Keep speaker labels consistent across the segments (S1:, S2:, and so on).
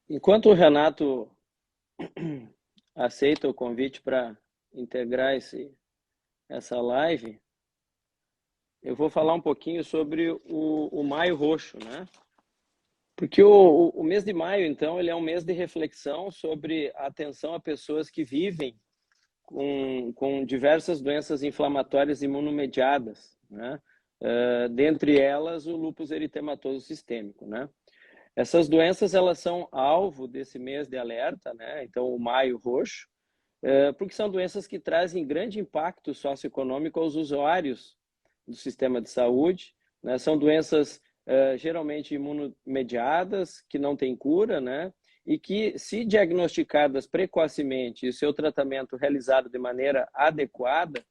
S1: Enquanto o Renato aceita o convite para integrar essa live, eu vou falar um pouquinho sobre o Maio Roxo, né? Porque o mês de maio, então, ele é um mês de reflexão sobre a atenção a pessoas que vivem com diversas doenças inflamatórias imunomediadas, né? Dentre elas, o lúpus eritematoso sistêmico, né? Essas doenças, elas são alvo desse mês de alerta, né? Então, o Maio Roxo, porque são doenças que trazem grande impacto socioeconômico aos usuários do sistema de saúde, né? São doenças geralmente imunomediadas, que não têm cura, né? E que, se diagnosticadas precocemente e o seu tratamento realizado de maneira adequada,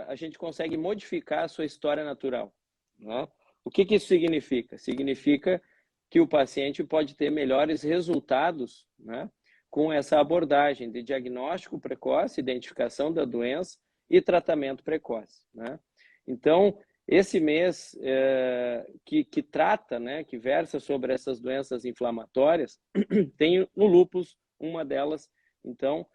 S1: a gente consegue modificar a sua história natural, né? O que isso significa? Significa que o paciente pode ter melhores resultados, né, com essa abordagem de diagnóstico precoce, identificação da doença e tratamento precoce, né? Então, esse mês que trata, né, que versa sobre essas doenças inflamatórias, tem no lúpus uma delas. Então,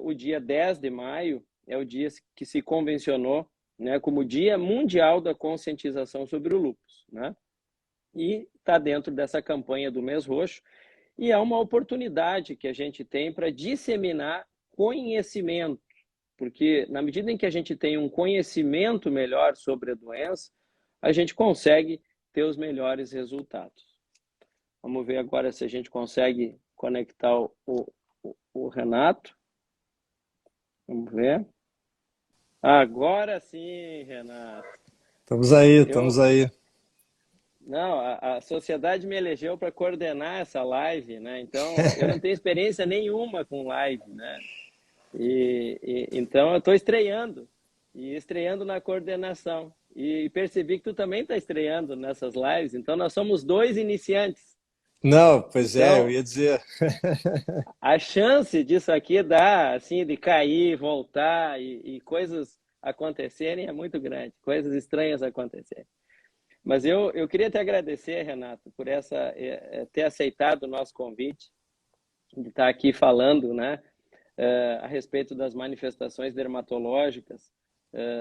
S1: o dia 10 de maio é o dia que se convencionou, né, como Dia Mundial da Conscientização sobre o Lúpus, né? E está dentro dessa campanha do Mês Roxo, e é uma oportunidade que a gente tem para disseminar conhecimento, porque na medida em que a gente tem um conhecimento melhor sobre a doença, a gente consegue ter os melhores resultados. Vamos ver agora se a gente consegue conectar o Renato. Vamos ver. Agora sim, Renato.
S2: Estamos aí, estamos
S1: Eu,
S2: aí.
S1: não, a sociedade me elegeu para coordenar essa live, né? Então, eu não tenho experiência nenhuma com live, né? Então, eu estou estreando, e estreando na coordenação. E percebi que tu também está estreando nessas lives, então nós somos dois iniciantes.
S2: Não, pois é, eu
S1: Então,
S2: ia dizer.
S1: a chance disso aqui dar, assim, de cair, voltar e coisas acontecerem é muito grande, coisas estranhas acontecerem. Mas eu queria te agradecer, Renato, por ter aceitado o nosso convite, de estar aqui falando, né, a respeito das manifestações dermatológicas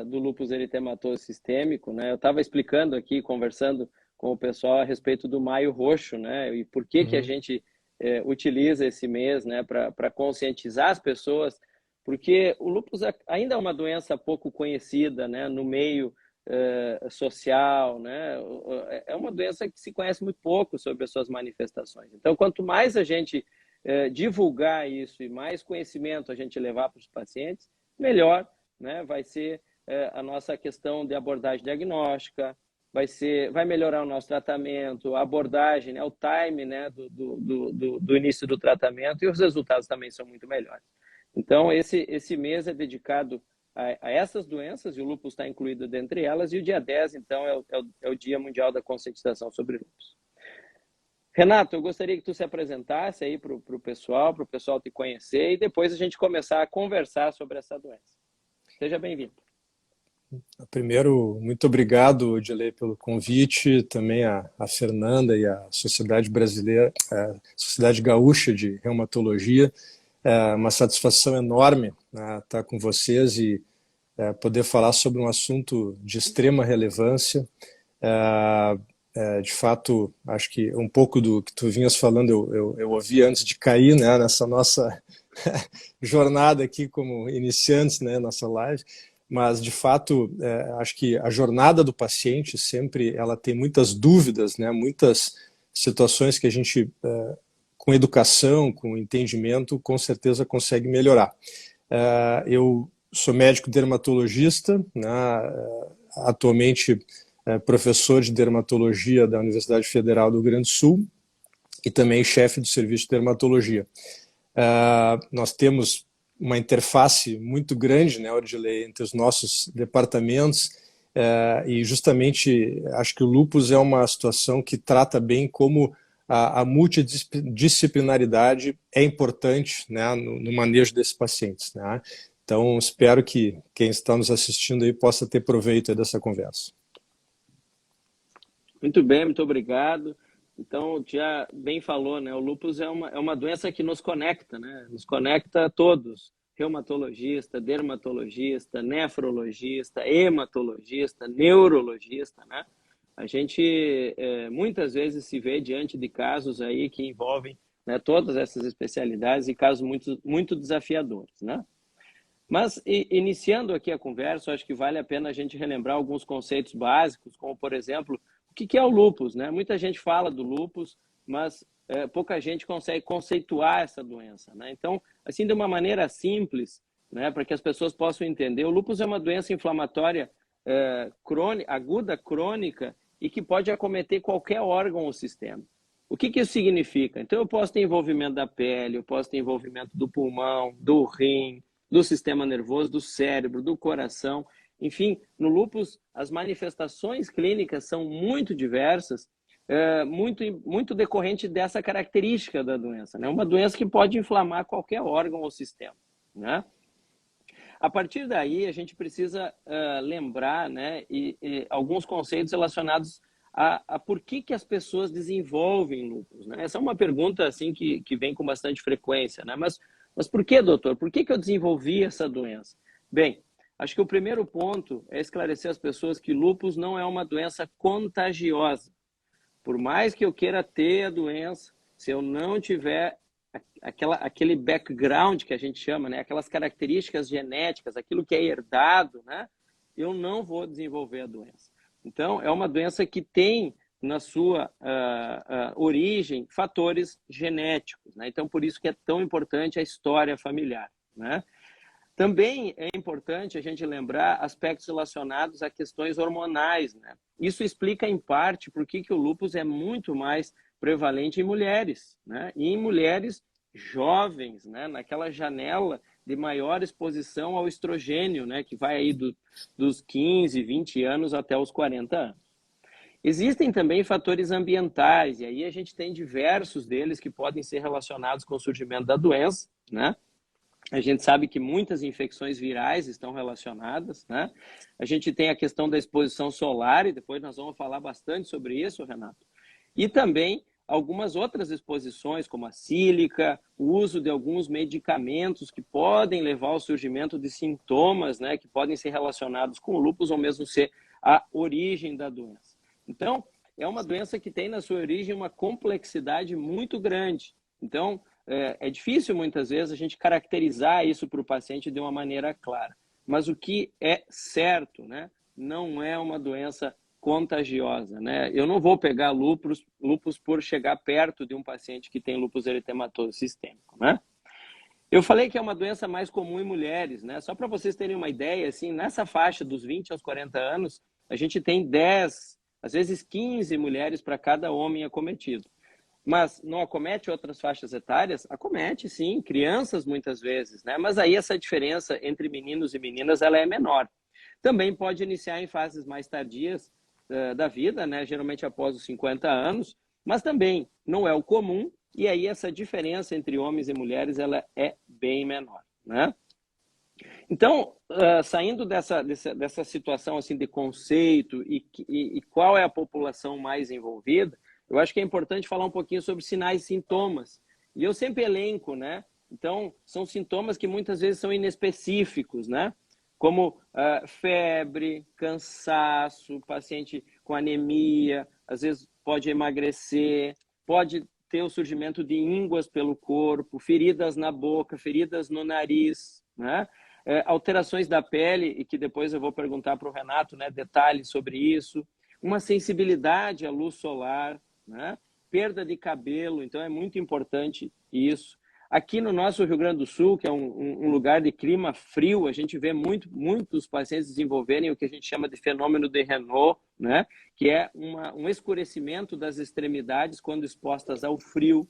S1: do lúpus eritematoso sistêmico, né? Eu estava explicando aqui, conversando com o pessoal a respeito do Maio Roxo, né? E por que a
S2: Uhum.
S1: gente utiliza esse mês, né, para conscientizar as pessoas, porque o lúpus ainda é uma doença pouco conhecida, né, no meio social, né? É uma doença que se conhece muito pouco sobre as suas manifestações. Então, quanto mais a gente divulgar isso e mais conhecimento a gente levar para os pacientes, melhor, né, vai ser a nossa questão de abordagem diagnóstica, vai melhorar o nosso tratamento, a abordagem, né, o time, né, do início do tratamento, e os resultados também são muito melhores. Então, esse mês é dedicado a essas doenças, e o lúpus está incluído dentre elas, e o dia 10, então, é o Dia Mundial da Conscientização sobre lúpus. Renato, eu gostaria que tu se apresentasse aí para o pessoal te conhecer, e depois a gente começar a conversar sobre essa doença. Seja bem-vindo.
S2: Primeiro, muito obrigado, Odilei, pelo convite, também a Fernanda e a Sociedade Brasileira, a Sociedade Gaúcha de Reumatologia. É uma satisfação enorme, né, estar com vocês e poder falar sobre um assunto de extrema relevância. De fato, acho que um pouco do que tu vinhas falando eu ouvi antes de cair, né, nessa nossa jornada aqui como iniciantes, né, nossa live. Mas, de fato, acho que a jornada do paciente sempre ela tem muitas dúvidas, né, muitas situações que a gente, com educação, com entendimento, com certeza consegue melhorar. Eu sou médico dermatologista, né, atualmente professor de dermatologia da Universidade Federal do Rio Grande do Sul e também chefe do serviço de dermatologia. Nós temos uma interface muito grande, né, Odilei, entre os nossos departamentos, e justamente acho que o lúpus é uma situação que trata bem como a multidisciplinaridade é importante, né, no manejo desses pacientes, né? Então, espero que quem está nos assistindo aí possa ter proveito dessa conversa.
S1: Muito bem, muito obrigado. Então, já bem falou, né? O lúpus é uma doença que nos conecta, né? Nos conecta a todos. Reumatologista, dermatologista, nefrologista, hematologista, neurologista, né? A gente muitas vezes se vê diante de casos aí que envolvem, né, todas essas especialidades e casos muito, muito desafiadores, né? Mas, iniciando aqui a conversa, acho que vale a pena a gente relembrar alguns conceitos básicos, como, por exemplo, o que é o lúpus, né? Muita gente fala do lúpus, mas pouca gente consegue conceituar essa doença, né? Então, assim, de uma maneira simples, né, para que as pessoas possam entender, o lúpus é uma doença inflamatória aguda, crônica, e que pode acometer qualquer órgão ou sistema. O que isso significa? Então, eu posso ter envolvimento da pele, eu posso ter envolvimento do pulmão, do rim, do sistema nervoso, do cérebro, do coração. Enfim, no lúpus, as manifestações clínicas são muito diversas, muito decorrente dessa característica da doença, né? Uma doença que pode inflamar qualquer órgão ou sistema, né? A partir daí, a gente precisa lembrar, né, alguns conceitos relacionados a por que as pessoas desenvolvem lúpus, né? Essa é uma pergunta assim que vem com bastante frequência, né? Mas por que, doutor? Por que eu desenvolvi essa doença? Bem, acho que o primeiro ponto é esclarecer às pessoas que lúpus não é uma doença contagiosa. Por mais que eu queira ter a doença, se eu não tiver aquele background que a gente chama, né? Aquelas características genéticas, aquilo que é herdado, né? Eu não vou desenvolver a doença. Então, é uma doença que tem na sua origem fatores genéticos, né? Então, por isso que é tão importante a história familiar, né? Também é importante a gente lembrar aspectos relacionados a questões hormonais, né? Isso explica, em parte, por que o lúpus é muito mais prevalente em mulheres, né? E em mulheres jovens, né? Naquela janela de maior exposição ao estrogênio, né? Que vai aí dos 15, 20 anos até os 40 anos. Existem também fatores ambientais, e aí a gente tem diversos deles que podem ser relacionados com o surgimento da doença, né? A gente sabe que muitas infecções virais estão relacionadas, né? A gente tem a questão da exposição solar, e depois nós vamos falar bastante sobre isso, Renato. E também algumas outras exposições, como a sílica, o uso de alguns medicamentos que podem levar ao surgimento de sintomas, né, que podem ser relacionados com o lúpus ou mesmo ser a origem da doença. Então, é uma doença que tem na sua origem uma complexidade muito grande. Então, é difícil muitas vezes a gente caracterizar isso para o paciente de uma maneira clara. Mas o que é certo, né, não é uma doença contagiosa, né? Eu não vou pegar lúpus por chegar perto de um paciente que tem lúpus eritematoso sistêmico, né? Eu falei que é uma doença mais comum em mulheres, né? Só para vocês terem uma ideia, assim, nessa faixa dos 20 aos 40 anos, a gente tem 10, às vezes 15 mulheres para cada homem acometido. Mas não acomete outras faixas etárias? Acomete, sim, crianças muitas vezes, né? Mas aí essa diferença entre meninos e meninas, ela é menor. Também pode iniciar em fases mais tardias da vida, né? Geralmente após os 50 anos, mas também não é o comum, e aí essa diferença entre homens e mulheres, ela é bem menor, né? Então, saindo dessa situação assim de conceito e qual é a população mais envolvida, eu acho que é importante falar um pouquinho sobre sinais e sintomas. E eu sempre elenco, né? Então, são sintomas que muitas vezes são inespecíficos, né? Como febre, cansaço, paciente com anemia, às vezes pode emagrecer, pode ter o surgimento de ínguas pelo corpo, feridas na boca, feridas no nariz, né? Alterações da pele, e que depois eu vou perguntar para o Renato, né, detalhes sobre isso, uma sensibilidade à luz solar, né? Perda de cabelo, então é muito importante isso. Aqui no nosso Rio Grande do Sul, que é um lugar de clima frio, a gente vê muitos pacientes desenvolverem o que a gente chama de fenômeno de Raynaud, né? Que é um escurecimento das extremidades quando expostas ao frio.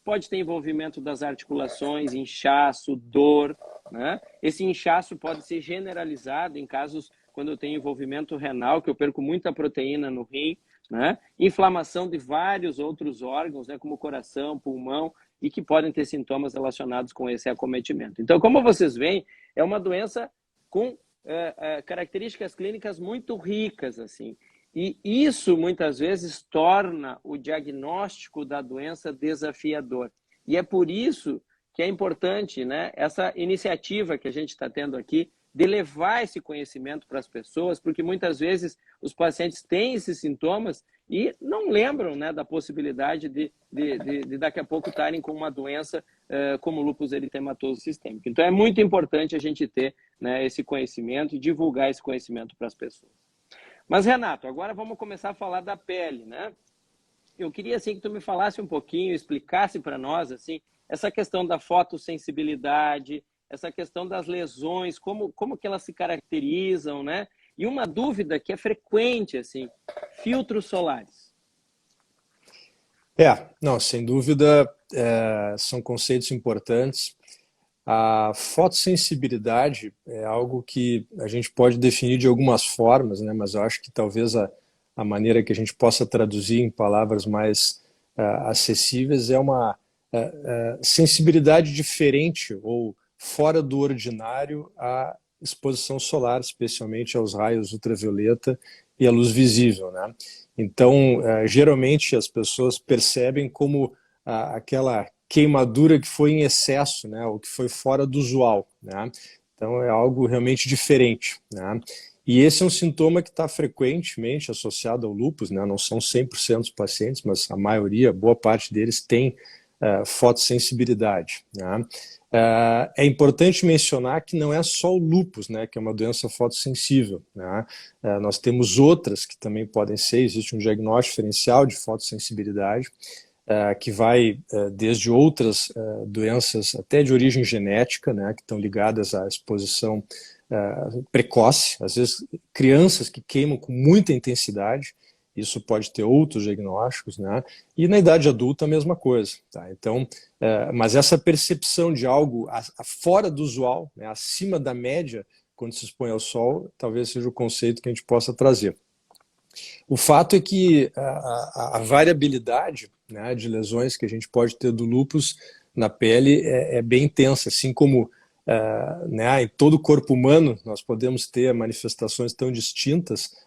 S1: Pode ter envolvimento das articulações, inchaço, dor, né? Esse inchaço pode ser generalizado em casos quando eu tenho envolvimento renal, que eu perco muita proteína no rim, né? Inflamação de vários outros órgãos, né? Como coração, pulmão, e que podem ter sintomas relacionados com esse acometimento. Então, como vocês veem, é uma doença com características clínicas muito ricas, assim. E isso, muitas vezes, torna o diagnóstico da doença desafiador. E é por isso que é importante, né, essa iniciativa que a gente está tendo aqui, de levar esse conhecimento para as pessoas, porque muitas vezes os pacientes têm esses sintomas e não lembram, né, da possibilidade de daqui a pouco estarem com uma doença como lúpus eritematoso sistêmico. Então é muito importante a gente ter, né, esse conhecimento e divulgar esse conhecimento para as pessoas. Mas, Renato, agora vamos começar a falar da pele, né? Eu queria, assim, que tu me falasse um pouquinho, explicasse para nós, assim, essa questão da fotossensibilidade, essa questão das lesões, como que elas se caracterizam, né? E uma dúvida que é frequente, assim, filtros solares.
S2: Não, sem dúvida, são conceitos importantes. A fotossensibilidade é algo que a gente pode definir de algumas formas, né? Mas eu acho que talvez a maneira que a gente possa traduzir em palavras mais acessíveis é uma sensibilidade diferente ou fora do ordinário à exposição solar, especialmente aos raios ultravioleta e à luz visível, né? Então, geralmente as pessoas percebem como aquela queimadura que foi em excesso, né, ou que foi fora do usual, né? Então é algo realmente diferente, né? E esse é um sintoma que está frequentemente associado ao lúpus, né? Não são 100% dos pacientes, mas a maioria, boa parte deles tem fotossensibilidade, né? É importante mencionar que não é só o lúpus, né, que é uma doença fotossensível, né? Nós temos outras que também podem ser, existe um diagnóstico diferencial de fotossensibilidade, que vai desde outras doenças até de origem genética, né, que estão ligadas à exposição precoce, às vezes crianças que queimam com muita intensidade, isso pode ter outros diagnósticos, né, e na idade adulta a mesma coisa, tá? Então, mas essa percepção de algo fora do usual, né, acima da média, quando se expõe ao sol, talvez seja o conceito que a gente possa trazer. O fato é que a variabilidade, né, de lesões que a gente pode ter do lúpus na pele é bem intensa, assim como né, em todo o corpo humano nós podemos ter manifestações tão distintas,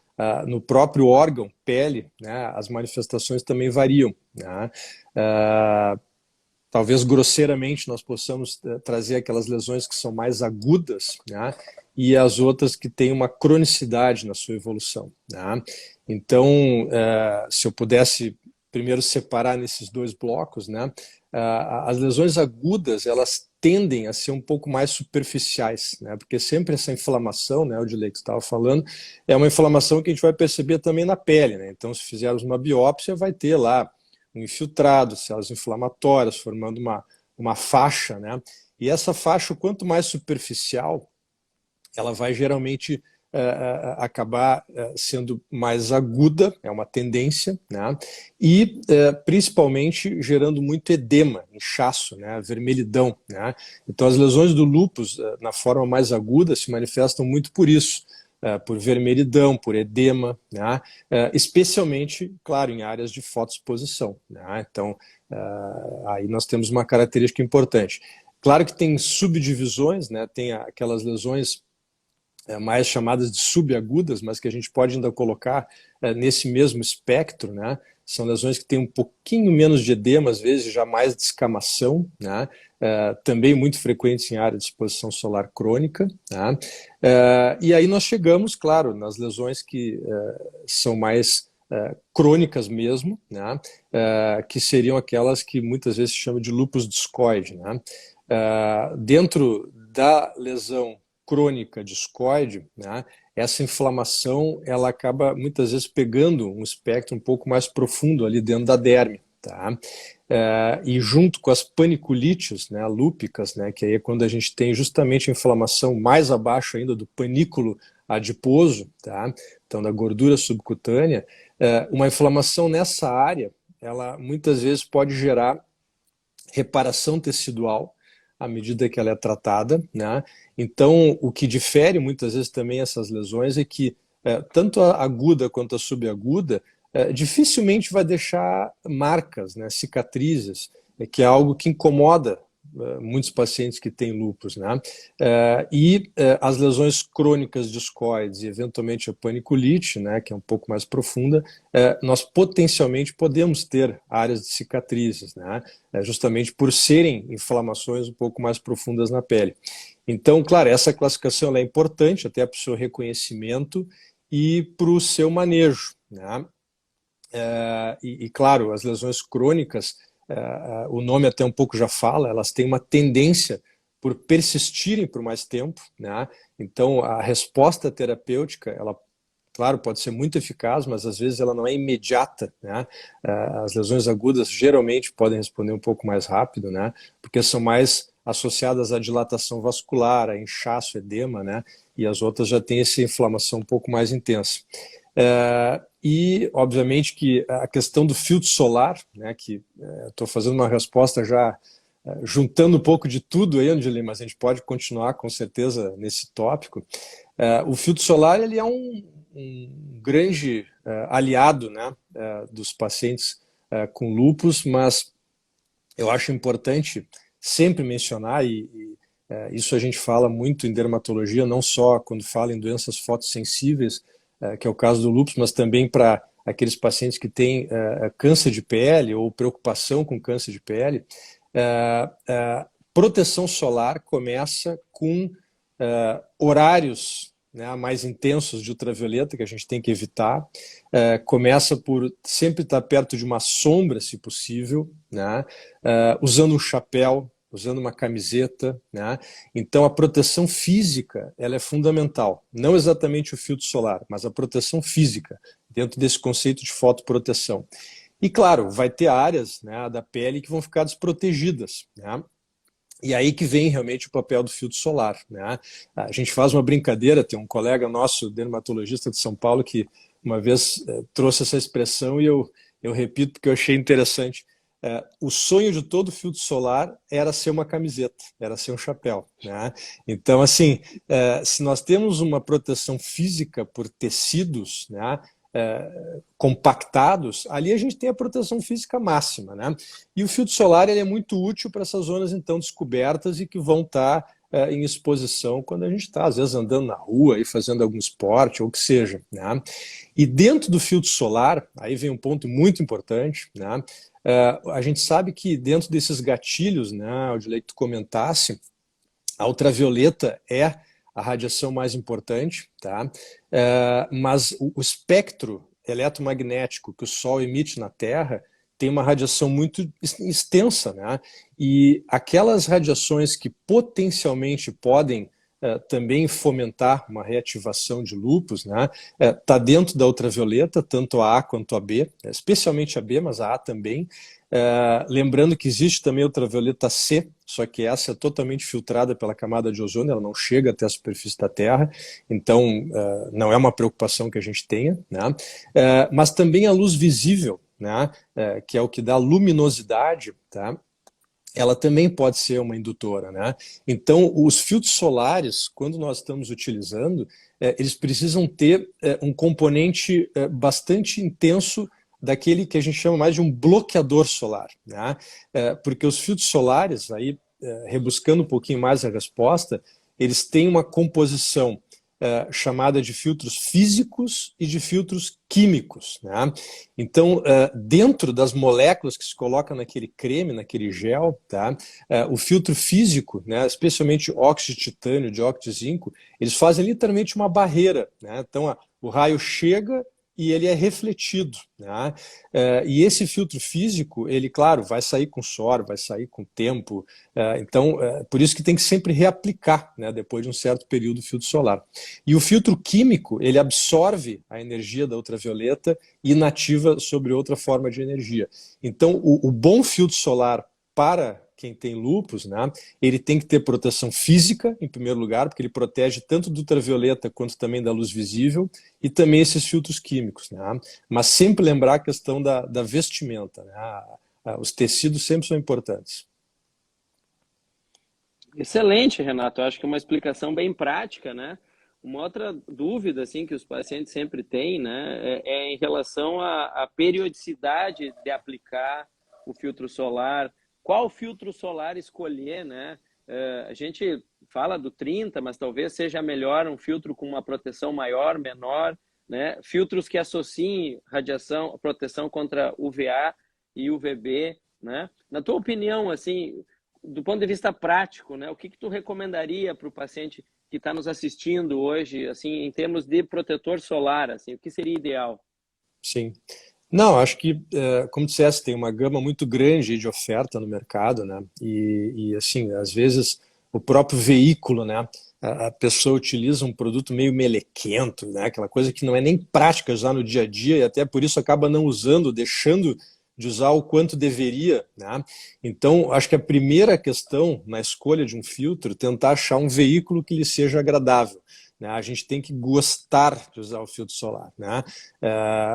S2: no próprio órgão, pele, né, as manifestações também variam, né? Talvez grosseiramente nós possamos trazer aquelas lesões que são mais agudas, né, e as outras que têm uma cronicidade na sua evolução, né? Então, se eu pudesse primeiro separar nesses dois blocos, né, as lesões agudas, elas tendem a ser um pouco mais superficiais, né, porque sempre essa inflamação, né, o Odilei que estava falando, é uma inflamação que a gente vai perceber também na pele, né? Então, se fizermos uma biópsia, vai ter lá um infiltrado, células inflamatórias, formando uma faixa, né? E essa faixa, quanto mais superficial, ela vai geralmente acabar sendo mais aguda, é uma tendência, né? E principalmente gerando muito edema, inchaço, né? Vermelhidão, né? Então as lesões do lúpus na forma mais aguda se manifestam muito por isso, por vermelhidão, por edema, né? Especialmente, claro, em áreas de fotoexposição, né? Então aí nós temos uma característica importante. Claro que tem subdivisões, né? Tem aquelas lesões mais chamadas de subagudas, mas que a gente pode ainda colocar nesse mesmo espectro, né? São lesões que têm um pouquinho menos de edema, às vezes já mais descamação, né? Também muito frequentes em área de exposição solar crônica, né? E aí nós chegamos, claro, nas lesões que são mais crônicas mesmo, né? Que seriam aquelas que muitas vezes se chama de lúpus discoide, né? Dentro da lesão crônica discoide, né, essa inflamação ela acaba muitas vezes pegando um espectro um pouco mais profundo ali dentro da derme, tá? E junto com as paniculites, né, lúpicas, né, que aí é quando a gente tem justamente a inflamação mais abaixo ainda do panículo adiposo, tá? Então da gordura subcutânea, uma inflamação nessa área, ela muitas vezes pode gerar reparação tecidual à medida que ela é tratada, né? Então, o que difere muitas vezes também essas lesões é que tanto a aguda quanto a subaguda dificilmente vai deixar marcas, né, cicatrizes, que é algo que incomoda muitos pacientes que têm lúpus, né? As lesões crônicas discoides e eventualmente a paniculite, né, que é um pouco mais profunda, nós potencialmente podemos ter áreas de cicatrizes, né? Justamente por serem inflamações um pouco mais profundas na pele. Então, claro, essa classificação ela é importante até para o seu reconhecimento e para o seu manejo, né? Claro, as lesões crônicas, o nome até um pouco já fala, elas têm uma tendência por persistirem por mais tempo, né? Então, a resposta terapêutica, ela, claro, pode ser muito eficaz, mas às vezes ela não é imediata, né? As lesões agudas geralmente podem responder um pouco mais rápido, né? Porque são mais associadas à dilatação vascular, a inchaço, edema, né? E as outras já têm essa inflamação um pouco mais intensa. Obviamente, que a questão do filtro solar, né, que estou fazendo uma resposta já juntando um pouco de tudo aí, Angeli, mas a gente pode continuar com certeza nesse tópico. O filtro solar ele é um grande aliado, né, dos pacientes com lúpus, mas eu acho importante sempre mencionar, isso a gente fala muito em dermatologia, não só quando fala em doenças fotossensíveis, que é o caso do lúpus, mas também para aqueles pacientes que têm câncer de pele ou preocupação com câncer de pele. Proteção solar começa com horários, né, mais intensos de ultravioleta, que a gente tem que evitar. Começa por sempre estar perto de uma sombra, se possível, né, usando um chapéu, usando uma camiseta, né? Então a proteção física ela é fundamental, não exatamente o filtro solar, mas a proteção física, dentro desse conceito de fotoproteção. E claro, vai ter áreas, né, da pele que vão ficar desprotegidas, né? E aí que vem realmente o papel do filtro solar, né? A gente faz uma brincadeira, tem um colega nosso, dermatologista de São Paulo, que uma vez trouxe essa expressão e eu repito porque eu achei interessante. O sonho de todo filtro solar era ser uma camiseta, era ser um chapéu, né? Então, assim, se nós temos uma proteção física por tecidos, né, compactados, ali a gente tem a proteção física máxima, né? E o filtro solar ele é muito útil para essas zonas então descobertas e que vão estar em exposição quando a gente está, às vezes, andando na rua e fazendo algum esporte ou o que seja, né? E dentro do filtro solar, aí vem um ponto muito importante, né? A gente sabe que dentro desses gatilhos, né, Odilei, que tu comentasse, a ultravioleta é a radiação mais importante, tá? Mas o espectro eletromagnético que o Sol emite na Terra tem uma radiação muito extensa, né? E aquelas radiações que potencialmente podem também fomentar uma reativação de lúpus, né? Tá dentro da ultravioleta, tanto a A quanto a B, especialmente a B, mas a A também. Lembrando que existe também a ultravioleta C, só que essa é totalmente filtrada pela camada de ozônio, ela não chega até a superfície da Terra, então não é uma preocupação que a gente tenha, né? Mas também a luz visível, né? Que é o que dá luminosidade, tá? Ela também pode ser uma indutora, né? Então, os filtros solares, quando nós estamos utilizando, eles precisam ter um componente bastante intenso daquele que a gente chama mais de um bloqueador solar, né? Porque os filtros solares, aí, rebuscando um pouquinho mais a resposta, eles têm uma composição chamada de filtros físicos e de filtros químicos, né? Então, dentro das moléculas que se colocam naquele creme, naquele gel, tá? O filtro físico, né, especialmente óxido de titânio, dióxido de zinco, eles fazem literalmente uma barreira, né? Então, o raio chega e ele é refletido, né? E esse filtro físico, ele, claro, vai sair com suor, vai sair com tempo, então, por isso que tem que sempre reaplicar, né, depois de um certo período, o filtro solar. E o filtro químico, ele absorve a energia da ultravioleta e inativa sobre outra forma de energia. Então, o bom filtro solar para quem tem lúpus, né, ele tem que ter proteção física, em primeiro lugar, porque ele protege tanto do ultravioleta quanto também da luz visível, e também esses filtros químicos, né? Mas sempre lembrar a questão da vestimenta, né? Os tecidos sempre são importantes.
S1: Excelente, Renato. Eu acho que é uma explicação bem prática, né? Uma outra dúvida, assim, que os pacientes sempre têm, né, em relação à periodicidade de aplicar o filtro solar, qual filtro solar escolher, né? A gente fala do 30, mas talvez seja melhor um filtro com uma proteção maior, menor, né? Filtros que associem radiação, proteção contra UVA e UVB, né? Na tua opinião, assim, do ponto de vista prático, né? O que tu recomendaria para o paciente que está nos assistindo hoje, assim, em termos de protetor solar, assim, o que seria ideal?
S2: Sim. Não, acho que, como disseste, tem uma gama muito grande de oferta no mercado, né? Assim, às vezes o próprio veículo, né? A pessoa utiliza um produto meio melequento, né? Aquela coisa que não é nem prática já no dia a dia e até por isso acaba não usando, deixando de usar o quanto deveria, né? Então, acho que a primeira questão na escolha de um filtro é tentar achar um veículo que lhe seja agradável, né? A gente tem que gostar de usar o filtro solar, né?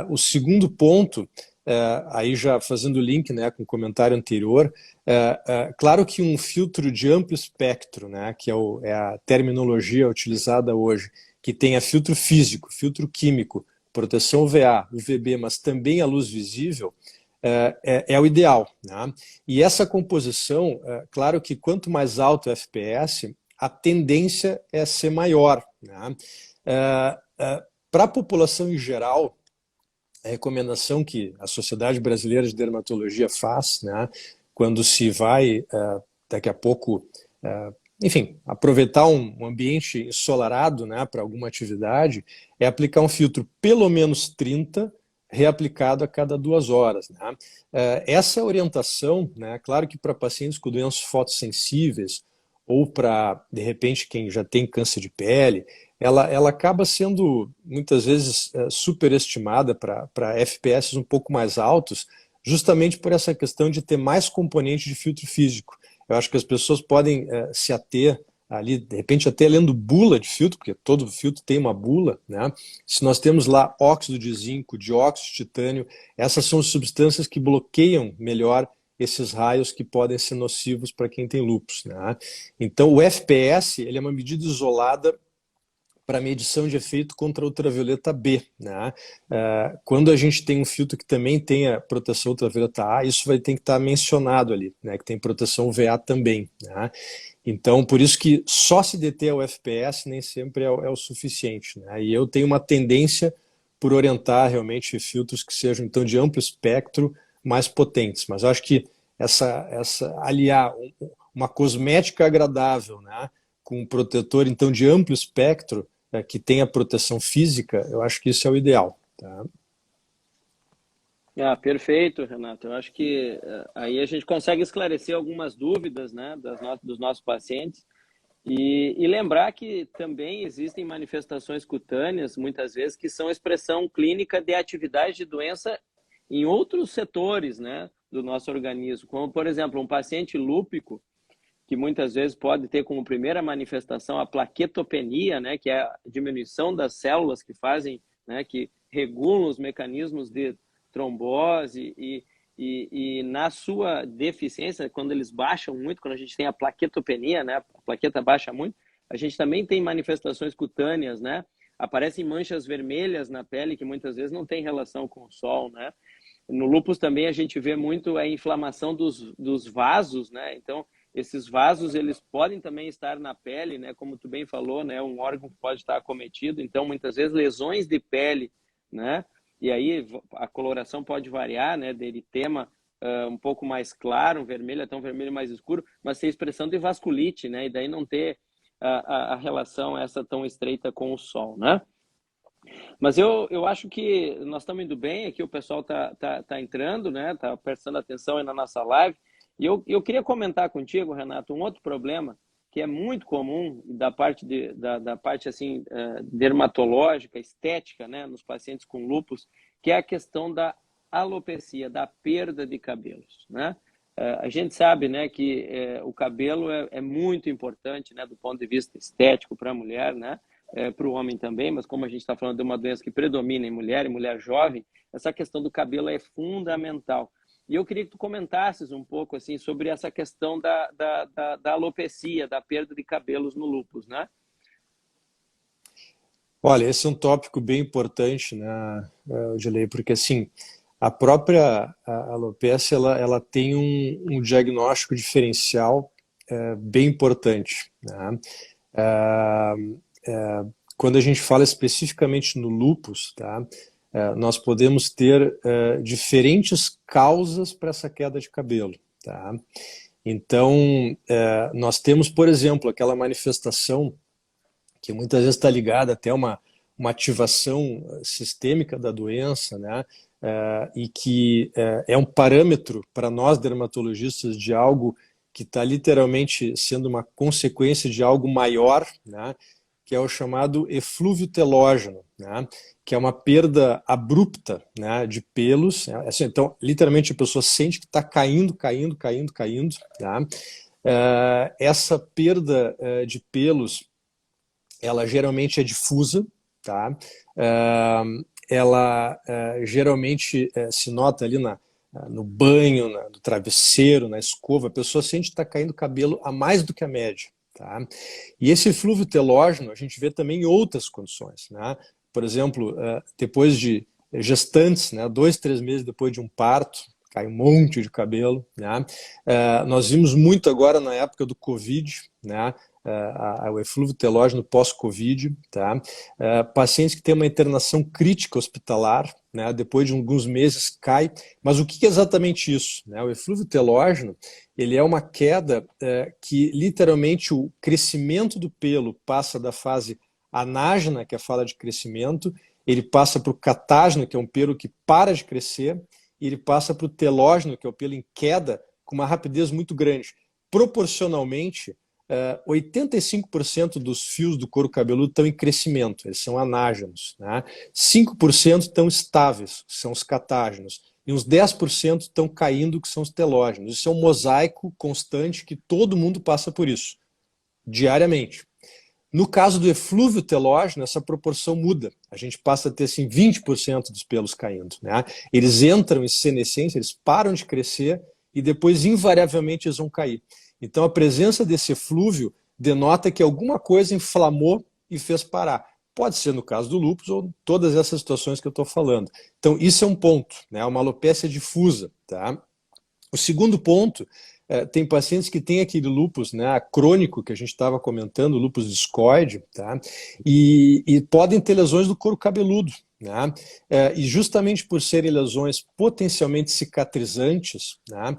S2: O segundo ponto, aí já fazendo link, né, com o comentário anterior, claro que um filtro de amplo espectro, né, que é a terminologia utilizada hoje, que tenha filtro físico, filtro químico, proteção UVA, UVB, mas também a luz visível, é o ideal, né? E essa composição, claro que quanto mais alto o FPS, a tendência é ser maior, né? Para a população em geral, a recomendação que a Sociedade Brasileira de Dermatologia faz, né, quando se vai, daqui a pouco, enfim, aproveitar um ambiente ensolarado, né, para alguma atividade, é aplicar um filtro pelo menos 30, reaplicado a cada 2 horas. Né? Essa orientação, né, claro que para pacientes com doenças fotossensíveis ou para, de repente, quem já tem câncer de pele, ela acaba sendo muitas vezes superestimada para FPS um pouco mais altos, justamente por essa questão de ter mais componente de filtro físico. Eu acho que as pessoas podem se ater ali, de repente até lendo bula de filtro, porque todo filtro tem uma bula, né? Se nós temos lá óxido de zinco, dióxido de titânio, essas são substâncias que bloqueiam melhor esses raios que podem ser nocivos para quem tem lúpus, né? Então o FPS ele é uma medida isolada para medição de efeito contra ultravioleta B. Né? Quando a gente tem um filtro que também tenha proteção ultravioleta A, isso vai ter que estar mencionado ali, né? Que tem proteção UVA também. Né? Então, por isso que só se deter ao FPS nem sempre é o suficiente. Né? E eu tenho uma tendência por orientar realmente filtros que sejam então de amplo espectro, mais potentes. Mas eu acho que essa aliar uma cosmética agradável, né, com um protetor então de amplo espectro, que tenha proteção física, eu acho que isso é o ideal. Tá?
S1: Perfeito, Renato. Eu acho que aí a gente consegue esclarecer algumas dúvidas, né, dos nossos pacientes e lembrar que também existem manifestações cutâneas, muitas vezes, que são expressão clínica de atividade de doença em outros setores, né, do nosso organismo, como, por exemplo, um paciente lúpico, que muitas vezes pode ter como primeira manifestação a plaquetopenia, né, que é a diminuição das células que fazem, né, que regulam os mecanismos de trombose e na sua deficiência, quando eles baixam muito, quando a gente tem a plaquetopenia, né, a plaqueta baixa muito, a gente também tem manifestações cutâneas, né, aparecem manchas vermelhas na pele que muitas vezes não tem relação com o sol, né. No lúpus também a gente vê muito a inflamação dos vasos, né, então esses vasos, eles podem também estar na pele, né? Como tu bem falou, né? Um órgão que pode estar acometido. Então, muitas vezes, lesões de pele, né? E aí a coloração pode variar, né? De eritema um pouco mais claro, um vermelho até um vermelho mais escuro, mas ter expressão de vasculite, né? E daí não ter a relação essa tão estreita com o sol, né? Mas eu acho que nós estamos indo bem, aqui o pessoal tá entrando, né? Tá prestando atenção aí na nossa live. E eu queria comentar contigo, Renato, um outro problema que é muito comum da parte da parte assim dermatológica, estética, né, nos pacientes com lúpus, que é a questão da alopecia, da perda de cabelos, né? A gente sabe, né, que o cabelo é muito importante, né, do ponto de vista estético para a mulher, né? Para o homem também, mas como a gente está falando de uma doença que predomina em mulher jovem, essa questão do cabelo é fundamental. E eu queria que tu comentasses um pouco assim sobre essa questão da alopecia, da perda de cabelos no lúpus, né?
S2: Olha, esse é um tópico bem importante, né, Gilei, porque assim, a própria alopecia ela tem um diagnóstico diferencial bem importante, né? Quando a gente fala especificamente no lúpus, tá? Nós podemos ter diferentes causas para essa queda de cabelo, tá? Então, nós temos, por exemplo, aquela manifestação que muitas vezes está ligada até a uma ativação sistêmica da doença, né? E que é um parâmetro para nós dermatologistas de algo que está literalmente sendo uma consequência de algo maior, né? Que é o chamado eflúvio telógeno, né? Que é uma perda abrupta, né, de pelos. Assim, então, literalmente, a pessoa sente que está caindo, caindo, caindo, caindo. Tá? Essa perda de pelos, ela geralmente é difusa, tá? Ela geralmente se nota ali no banho, no travesseiro, na escova. A pessoa sente que está caindo cabelo a mais do que a média. Tá? E esse eflúvio telógeno a gente vê também em outras condições, né? Por exemplo, depois de gestantes, né, 2, 3 meses depois de um parto, cai um monte de cabelo, né? Nós vimos muito agora na época do Covid, né? O eflúvio telógeno pós-Covid, tá? Pacientes que têm uma internação crítica hospitalar, né? Depois de alguns meses cai. Mas o que é exatamente isso, né? O eflúvio telógeno, ele é uma queda que literalmente o crescimento do pelo passa da fase anágena, que é a fase de crescimento, ele passa para o catágeno, que é um pelo que para de crescer, e ele passa para o telógeno, que é o pelo em queda, com uma rapidez muito grande. Proporcionalmente, 85% dos fios do couro cabeludo estão em crescimento, eles são anágenos, né? 5% estão estáveis, são os catágenos, e uns 10% estão caindo, que são os telógenos. Isso é um mosaico constante que todo mundo passa por isso, diariamente. No caso do eflúvio telógeno, essa proporção muda. A gente passa a ter assim, 20% dos pelos caindo, né? Eles entram em senescência, eles param de crescer e depois, invariavelmente, eles vão cair. Então, a presença desse eflúvio denota que alguma coisa inflamou e fez parar. Pode ser no caso do lúpus ou todas essas situações que eu estou falando. Então, isso é um ponto, né? Uma alopecia difusa, tá? O segundo ponto, tem pacientes que têm aquele lúpus, né, crônico que a gente estava comentando, o lúpus discoide, tá? E podem ter lesões do couro cabeludo, né? E justamente por serem lesões potencialmente cicatrizantes, né,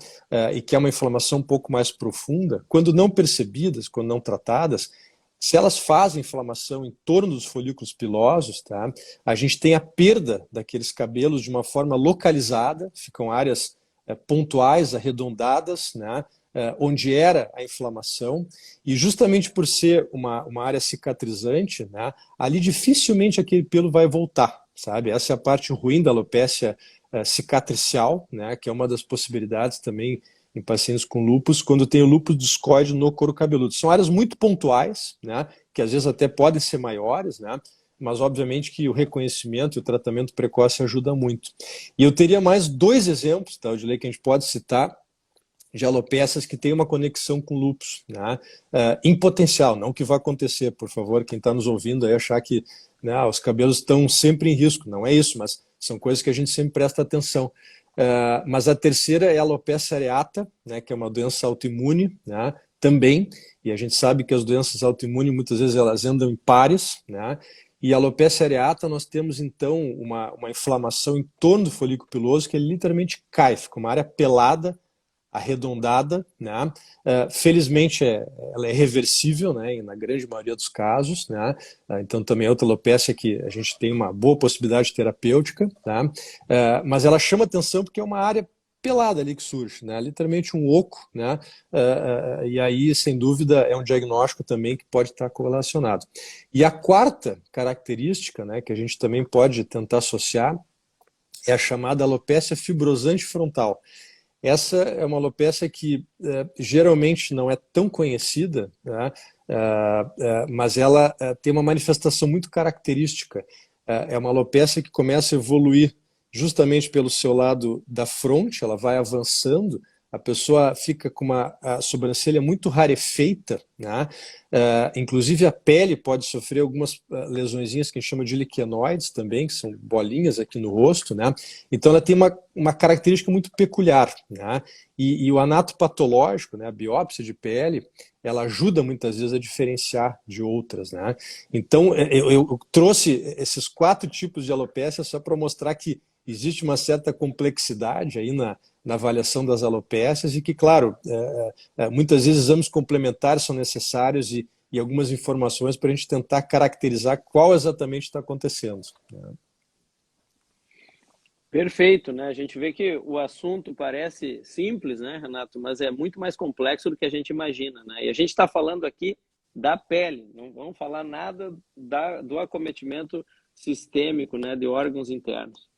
S2: e que é uma inflamação um pouco mais profunda, quando não percebidas, quando não tratadas, se elas fazem inflamação em torno dos folículos pilosos, tá, a gente tem a perda daqueles cabelos de uma forma localizada, ficam áreas pontuais, arredondadas, né, onde era a inflamação, e justamente por ser uma área cicatrizante, né, ali dificilmente aquele pelo vai voltar, sabe? Essa é a parte ruim da alopecia cicatricial, né, que é uma das possibilidades também em pacientes com lúpus, quando tem o lúpus discoide no couro cabeludo. São áreas muito pontuais, né, que às vezes até podem ser maiores, né, mas obviamente que o reconhecimento e o tratamento precoce ajuda muito. E eu teria mais 2 exemplos, tá, Odilei, que a gente pode citar, de alopecias que têm uma conexão com lúpus, né, em potencial, não que vai acontecer, por favor, quem está nos ouvindo aí achar que, né, os cabelos estão sempre em risco, não é isso, mas são coisas que a gente sempre presta atenção. Mas a terceira é a alopecia areata, né, que é uma doença autoimune, né, também, e a gente sabe que as doenças autoimunes muitas vezes elas andam em pares, né, e a alopecia areata nós temos então uma inflamação em torno do folículo piloso que ele literalmente cai, fica uma área pelada, arredondada, né? Felizmente ela é reversível, né, na grande maioria dos casos, né? Então também é outra alopecia que a gente tem uma boa possibilidade terapêutica, tá? Mas ela chama atenção porque é uma área pelada ali que surge, né? Literalmente um oco, né? E aí, sem dúvida, é um diagnóstico também que pode estar correlacionado. E a quarta característica, né, que a gente também pode tentar associar é a chamada alopecia fibrosante frontal. Essa é uma alopecia que geralmente não é tão conhecida, né? Mas ela tem uma manifestação muito característica. É uma alopecia que começa a evoluir justamente pelo seu lado da fronte, ela vai avançando a pessoa fica com a sobrancelha muito rarefeita, né? Inclusive a pele pode sofrer algumas lesõezinhas que a gente chama de liquenoides também, que são bolinhas aqui no rosto, né? Então ela tem uma característica muito peculiar, né? E o anatopatológico, né, a biópsia de pele, ela ajuda muitas vezes a diferenciar de outras, né? Então eu trouxe esses 4 tipos de alopécia só para mostrar que existe uma certa complexidade aí na avaliação das alopécias e que, claro, muitas vezes exames complementares são necessários e algumas informações para a gente tentar caracterizar qual exatamente está acontecendo, né?
S1: Perfeito, né? A gente vê que o assunto parece simples, né, Renato? Mas é muito mais complexo do que a gente imagina, né? E a gente está falando aqui da pele, não vamos falar nada do acometimento sistêmico, né, de órgãos internos.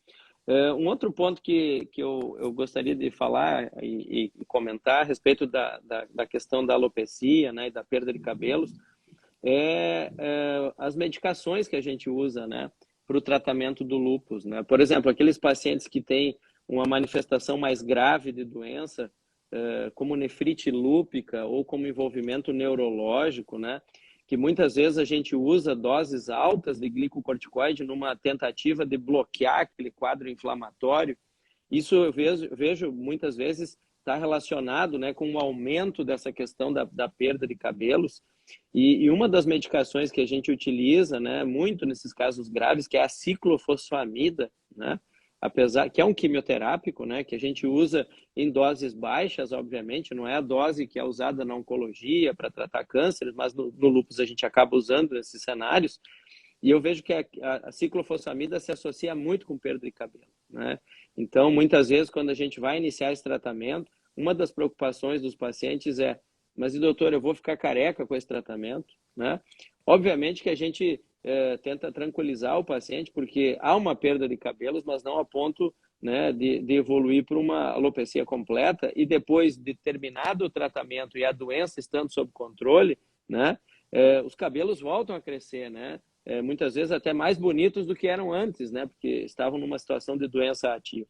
S1: Um outro ponto que eu gostaria de falar e comentar a respeito da questão da alopecia, né, e da perda de cabelos, as medicações que a gente usa, né, para o tratamento do lúpus, né? Por exemplo, aqueles pacientes que têm uma manifestação mais grave de doença, como nefrite lúpica ou como envolvimento neurológico, né? Que muitas vezes a gente usa doses altas de glicocorticoide numa tentativa de bloquear aquele quadro inflamatório. Isso eu vejo muitas vezes está relacionado, né, com o aumento dessa questão da perda de cabelos. E uma das medicações que a gente utiliza, né, muito nesses casos graves, que é a ciclofosfamida, né, apesar que é um quimioterápico, né, que a gente usa em doses baixas, obviamente, não é a dose que é usada na oncologia para tratar cânceres, mas no lúpus a gente acaba usando nesses cenários. E eu vejo que a ciclofosfamida se associa muito com perda de cabelo, né? Então, muitas vezes, quando a gente vai iniciar esse tratamento, uma das preocupações dos pacientes é: mas, doutor, eu vou ficar careca com esse tratamento, né? Obviamente que a gente tenta tranquilizar o paciente, porque há uma perda de cabelos, mas não a ponto, né, de evoluir para uma alopecia completa, e depois de terminado o tratamento e a doença estando sob controle, né, os cabelos voltam a crescer, né? Muitas vezes até mais bonitos do que eram antes, né? Porque estavam numa situação de doença ativa.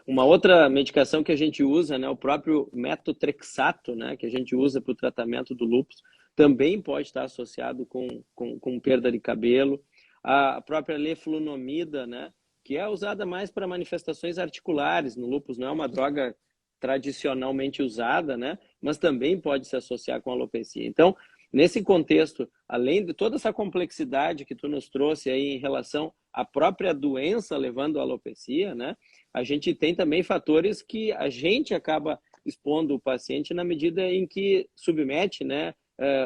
S1: Uma outra medicação que a gente usa, né, o próprio metotrexato, né, que a gente usa para o tratamento do lúpus, também pode estar associado com perda de cabelo. A própria leflunomida, né, que é usada mais para manifestações articulares no lúpus, não é uma droga tradicionalmente usada, né, mas também pode se associar com alopecia. Então, nesse contexto, além de toda essa complexidade que tu nos trouxe aí em relação à própria doença levando à alopecia, né, a gente tem também fatores que a gente acaba expondo o paciente na medida em que submete, né,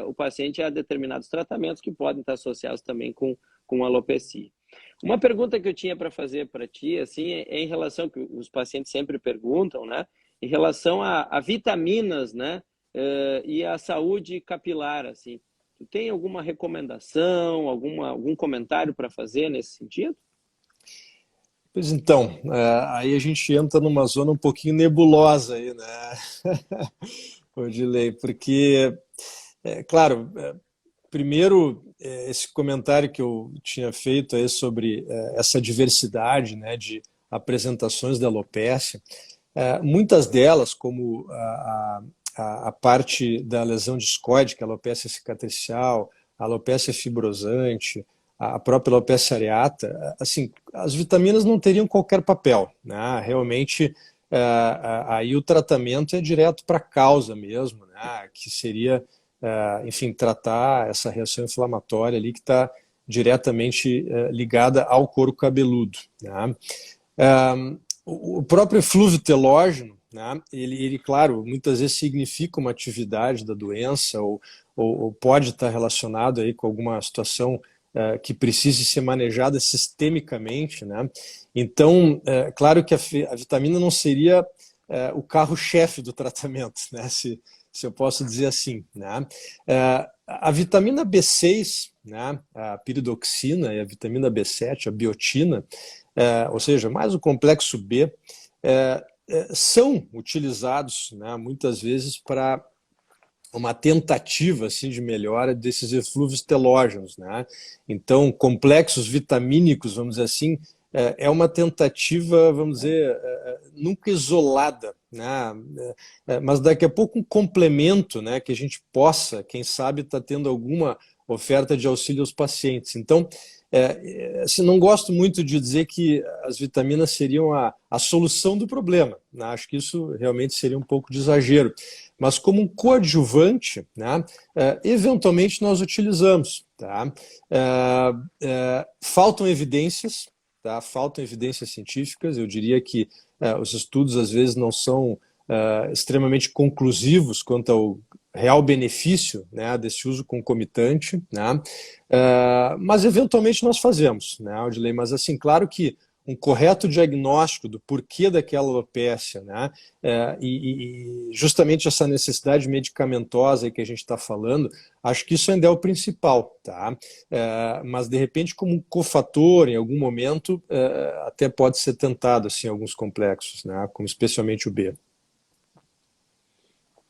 S1: o paciente a determinados tratamentos que podem estar associados também com alopecia. Uma pergunta que eu tinha para fazer para ti, assim, é em relação, que os pacientes sempre perguntam, né, em relação a vitaminas, né, e a saúde capilar, assim. Tu tem alguma recomendação, algum comentário para fazer nesse sentido?
S2: Pois então, aí a gente entra numa zona um pouquinho nebulosa aí, né, Odilei, porque, claro, primeiro, esse comentário que eu tinha feito aí sobre essa diversidade, né, de apresentações da alopécia, muitas delas, como a parte da lesão discoide, a alopecia cicatricial, a alopecia fibrosante, a própria alopecia areata, assim, as vitaminas não teriam qualquer papel, né? Realmente, aí o tratamento é direto para a causa mesmo, né? Que seria, enfim, tratar essa reação inflamatória ali que está diretamente ligada ao couro cabeludo, né? O próprio eflúvio telógeno, né, ele, claro, muitas vezes significa uma atividade da doença ou pode estar relacionado aí com alguma situação que precise ser manejada sistemicamente, né? Então, claro que a vitamina não seria o carro-chefe do tratamento, né? Se eu posso dizer assim, né? A vitamina B6, né, a piridoxina, e a vitamina B7, a biotina, ou seja, mais o complexo B, são utilizados, né, muitas vezes para uma tentativa assim, de melhora desses eflúvios telógenos, né? Então, complexos vitamínicos, vamos dizer assim, é uma tentativa, vamos dizer, nunca isolada, né? Mas daqui a pouco um complemento, né? Que a gente possa, quem sabe, estar tendo alguma oferta de auxílio aos pacientes. Então, assim, não gosto muito de dizer que as vitaminas seriam a solução do problema, né? Acho que isso realmente seria um pouco de exagero. Mas como um coadjuvante, né, eventualmente nós utilizamos. Tá? Faltam evidências, tá? Faltam evidências científicas. Eu diria que os estudos às vezes não são extremamente conclusivos quanto ao real benefício, né, desse uso concomitante, né? Mas eventualmente nós fazemos, né, Audilei? Mas assim, claro que um correto diagnóstico do porquê daquela alopécia, né, e justamente essa necessidade medicamentosa que a gente está falando, acho que isso ainda é o principal, tá? Mas de repente como um cofator em algum momento até pode ser tentado assim alguns complexos, né, como especialmente o B.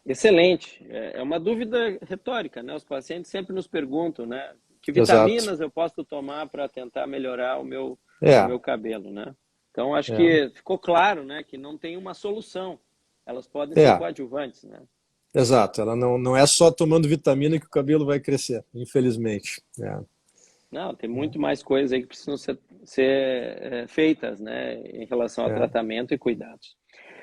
S1: Excelente. É uma dúvida retórica, né? Os pacientes sempre nos perguntam, né? Que
S2: Exato.
S1: vitaminas eu posso tomar para tentar melhorar o
S2: É,
S1: meu cabelo, né? Então, acho
S2: é,
S1: que ficou claro, né? Que não tem uma solução. Elas podem ser
S2: é,
S1: coadjuvantes, né?
S2: exato. Ela não é só tomando vitamina que o cabelo vai crescer, infelizmente.
S1: Não, tem muito mais coisas aí que precisam ser feitas, né? Em relação ao
S2: É,
S1: tratamento e cuidados.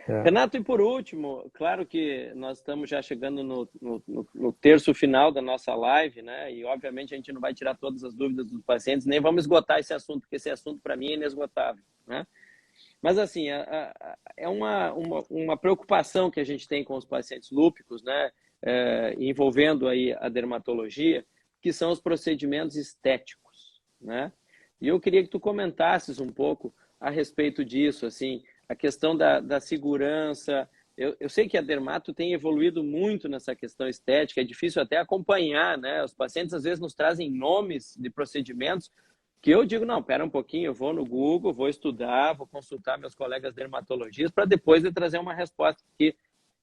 S2: é,
S1: Renato, e por último, claro que nós estamos já chegando no terço final da nossa live, né? E obviamente a gente não vai tirar todas as dúvidas dos pacientes, nem vamos esgotar esse assunto, porque esse assunto para mim é inesgotável, né? Mas assim, é uma preocupação que a gente tem com os pacientes lúpicos, né? Envolvendo aí a dermatologia, que são os procedimentos estéticos, né? E eu queria que tu comentasses um pouco a respeito disso, assim, a questão da segurança. Eu sei que a dermato tem evoluído muito nessa questão estética, é difícil até acompanhar, né? Os pacientes às vezes nos trazem nomes de procedimentos que eu digo, não, pera um pouquinho, eu vou no Google, vou estudar, vou consultar meus colegas dermatologistas para depois de trazer uma resposta, porque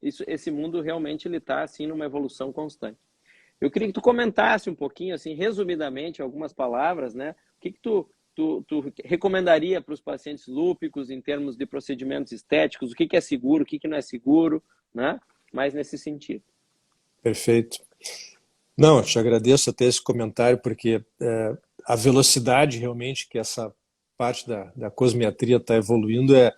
S1: esse mundo realmente ele está assim numa evolução constante. Eu queria que tu comentasse um pouquinho, assim, resumidamente, algumas palavras, né? O que tu recomendaria para os pacientes lúpicos em termos de procedimentos estéticos? O que é seguro, o que não é seguro, né? Mais nesse sentido.
S2: perfeito. Não, eu te agradeço até esse comentário, porque a velocidade realmente que essa parte da cosmetria está evoluindo é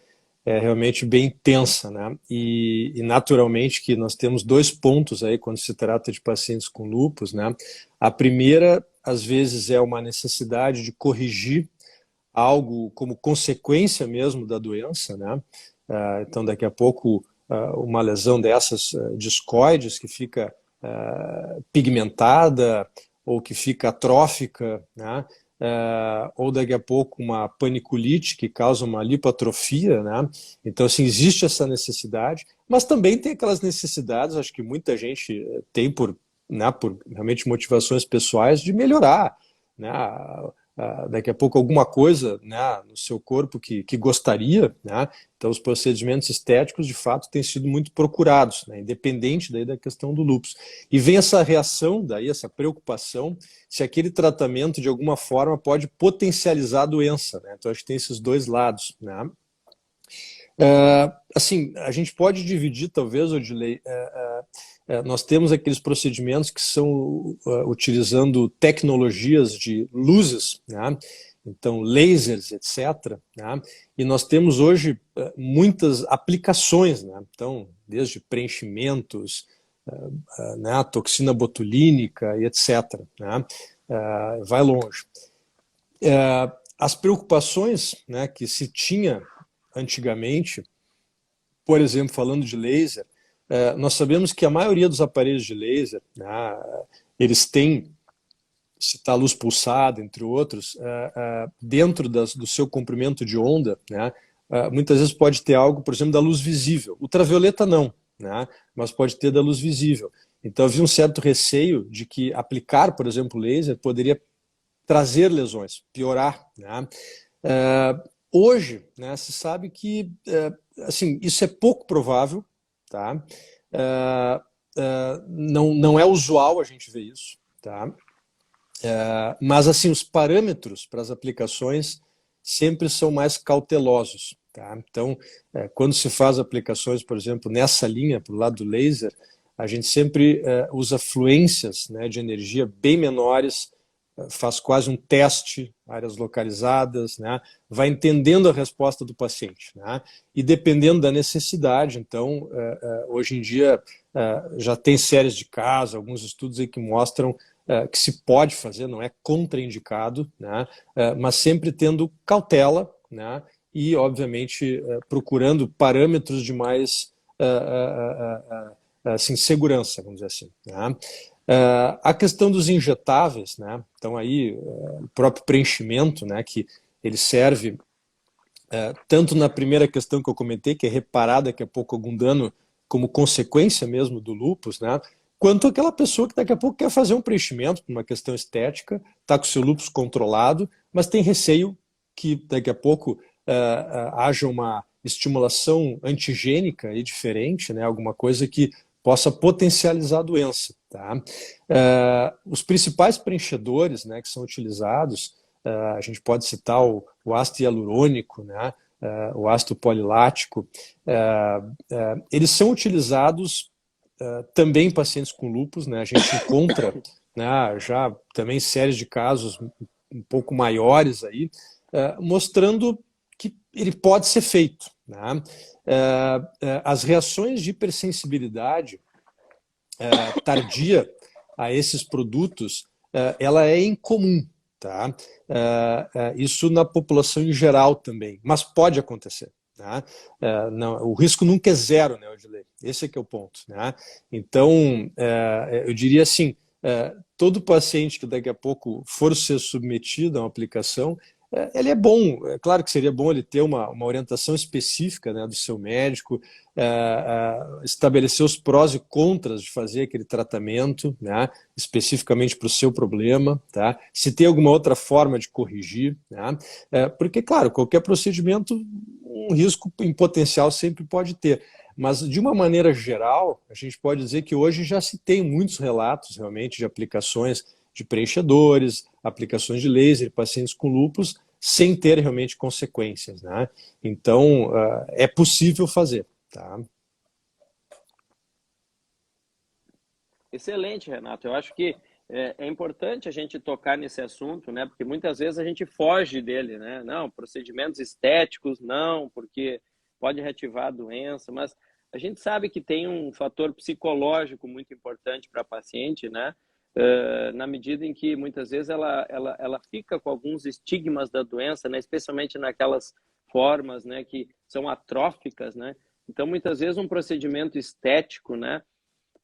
S2: realmente bem intensa, né? E naturalmente que nós temos dois pontos aí quando se trata de pacientes com lúpus, né? A primeira, às vezes, é uma necessidade de corrigir algo como consequência mesmo da doença, né? Então, daqui a pouco, uma lesão dessas discoides que fica pigmentada ou que fica atrófica, né? Ou daqui a pouco uma paniculite que causa uma lipoatrofia, né? Então, assim, existe essa necessidade, mas também tem aquelas necessidades, acho que muita gente tem por realmente motivações pessoais de melhorar, né? Daqui a pouco alguma coisa, né, no seu corpo que gostaria, né? Então os procedimentos estéticos de fato têm sido muito procurados, né, independente daí da questão do lúpus. E vem essa reação daí, essa preocupação se aquele tratamento de alguma forma pode potencializar a doença, né? Então acho que tem esses dois lados, né? Assim, a gente pode dividir, talvez, Odilei, nós temos aqueles procedimentos que são utilizando tecnologias de luzes, né? Então, lasers, etc. Né? E nós temos hoje muitas aplicações, né? Então, desde preenchimentos, né? Toxina botulínica e etc. Né? Vai longe. As preocupações, né, que se tinha antigamente, por exemplo, falando de laser, nós sabemos que a maioria dos aparelhos de laser, né, eles têm, se está luz pulsada, entre outros, dentro do seu comprimento de onda, né, muitas vezes pode ter algo, por exemplo, da luz visível. Ultravioleta não, né, mas pode ter da luz visível. Então havia um certo receio de que aplicar, por exemplo, laser poderia trazer lesões, piorar, né? Hoje, né, se sabe que assim, isso é pouco provável, tá? Não é usual a gente ver isso, tá? Mas assim, os parâmetros para as aplicações sempre são mais cautelosos, tá? Então, quando se faz aplicações, por exemplo, nessa linha, para o lado do laser, a gente sempre usa fluências, né, de energia bem menores, faz quase um teste, áreas localizadas, né, vai entendendo a resposta do paciente, né, e dependendo da necessidade, então, hoje em dia já tem séries de casos, alguns estudos aí que mostram que se pode fazer, não é contraindicado, né, mas sempre tendo cautela, né, e, obviamente, procurando parâmetros de mais assim, segurança, vamos dizer assim. Né? A questão dos injetáveis, né? Então aí o próprio preenchimento, né? Que ele serve tanto na primeira questão que eu comentei, que é reparar daqui a pouco algum dano como consequência mesmo do lúpus, né? Quanto aquela pessoa que daqui a pouco quer fazer um preenchimento por uma questão estética, está com o seu lúpus controlado, mas tem receio que daqui a pouco haja uma estimulação antigênica e diferente, né? Alguma coisa que possa potencializar a doença. Tá? Os principais preenchedores, né, que são utilizados, a gente pode citar o ácido hialurônico, né, o ácido polilático, eles são utilizados também em pacientes com lúpus, né, a gente encontra né, já também séries de casos um pouco maiores aí, mostrando que ele pode ser feito. Né? As reações de hipersensibilidade tardia a esses produtos, ela é incomum. Tá? Isso na população em geral também, mas pode acontecer. Tá? Não, o risco nunca é zero, né, Odilei? Esse é que é o ponto. Né? Então, eu diria assim, todo paciente que daqui a pouco for ser submetido a uma aplicação, ele é bom, é claro que seria bom ele ter uma orientação específica, né, do seu médico, estabelecer os prós e contras de fazer aquele tratamento, né, especificamente para o seu problema, tá? Se tem alguma outra forma de corrigir, né? Porque, claro, qualquer procedimento, um risco em potencial sempre pode ter. Mas, de uma maneira geral, a gente pode dizer que hoje já se tem muitos relatos realmente de aplicações de preenchedores, aplicações de laser, pacientes com lúpus, sem ter realmente consequências. Né? Então, é possível fazer. Tá?
S1: Excelente, Renato. Eu acho que é importante a gente tocar nesse assunto, né? Porque muitas vezes a gente foge dele, né? Não, procedimentos estéticos, não, porque pode reativar a doença, mas a gente sabe que tem um fator psicológico muito importante para a paciente, né? Na medida em que muitas vezes ela fica com alguns estigmas da doença, né? Especialmente naquelas formas, né? Que são atróficas, né? Então, muitas vezes um procedimento estético, né?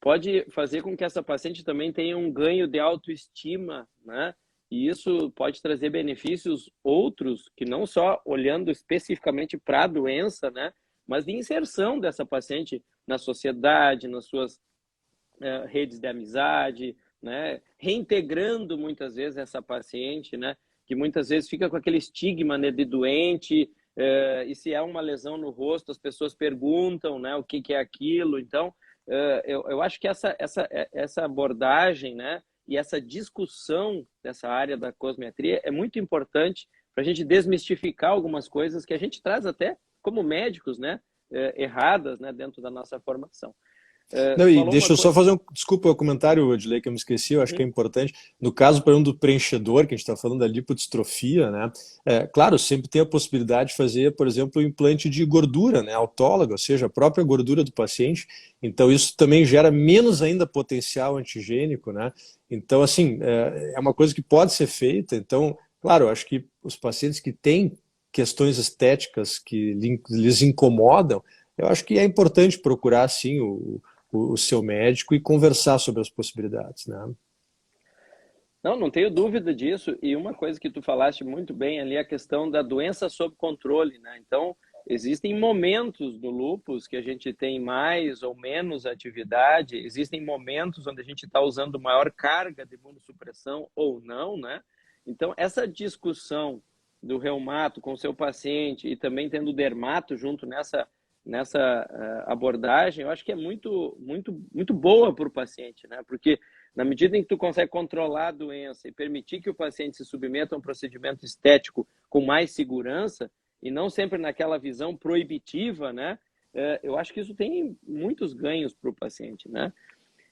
S1: Pode fazer com que essa paciente também tenha um ganho de autoestima, né? E isso pode trazer benefícios outros, que não só olhando especificamente para a doença, né? Mas de inserção dessa paciente na sociedade, nas suas redes de amizade, né? Reintegrando muitas vezes essa paciente, né? Que muitas vezes fica com aquele estigma, né, de doente, e se é uma lesão no rosto, as pessoas perguntam, né, o que é aquilo. Então, eu acho que essa abordagem, né, e essa discussão dessa área da cosmetria é muito importante para a gente desmistificar algumas coisas que a gente traz até como médicos, né, erradas, né, dentro da nossa formação.
S2: Não,
S1: Tu
S2: e
S1: falou uma
S2: deixa eu só
S1: coisa.
S2: fazer desculpa o comentário, Edilei, que eu me esqueci, eu acho que é
S1: Uhum.
S2: importante. No caso, por exemplo, do preenchedor, que a gente está falando da lipodistrofia, né? Claro, sempre tem a possibilidade de fazer, por exemplo, o implante de gordura, né? Autóloga, ou seja, a própria gordura do paciente. Então, isso também gera menos ainda potencial antigênico, né? Então, assim, é uma coisa que pode ser feita. Então, claro, eu acho que os pacientes que têm questões estéticas que lhes incomodam, eu acho que é importante procurar, sim, o seu médico e conversar sobre as possibilidades, né?
S1: Não, não tenho dúvida disso. E uma coisa que tu falaste muito bem ali, a questão da doença sob controle, né? Então, existem momentos do lúpus que a gente tem mais ou menos atividade, existem momentos onde a gente está usando maior carga de imunossupressão ou não, né? Então, essa discussão do reumato com o seu paciente e também tendo o dermato junto nessa abordagem, eu acho que é muito boa para o paciente, né? Porque na medida em que tu consegue controlar a doença e permitir que o paciente se submeta a um procedimento estético com mais segurança, e não sempre naquela visão proibitiva, né? Eu acho que isso tem muitos ganhos para o paciente, né?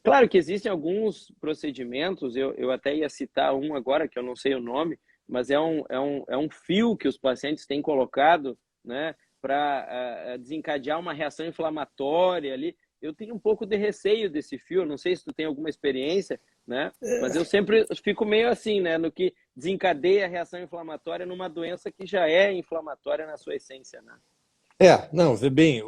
S1: Claro que existem alguns procedimentos, eu até ia citar um agora, que eu não sei o nome, mas é um fio que os pacientes têm colocado, né, para desencadear uma reação inflamatória ali. Eu tenho um pouco de receio desse fio, não sei se tu tem alguma experiência, né, mas eu sempre fico meio assim, né, no que desencadeia a reação inflamatória numa doença que já é inflamatória na sua essência, né?
S2: Não, vê bem,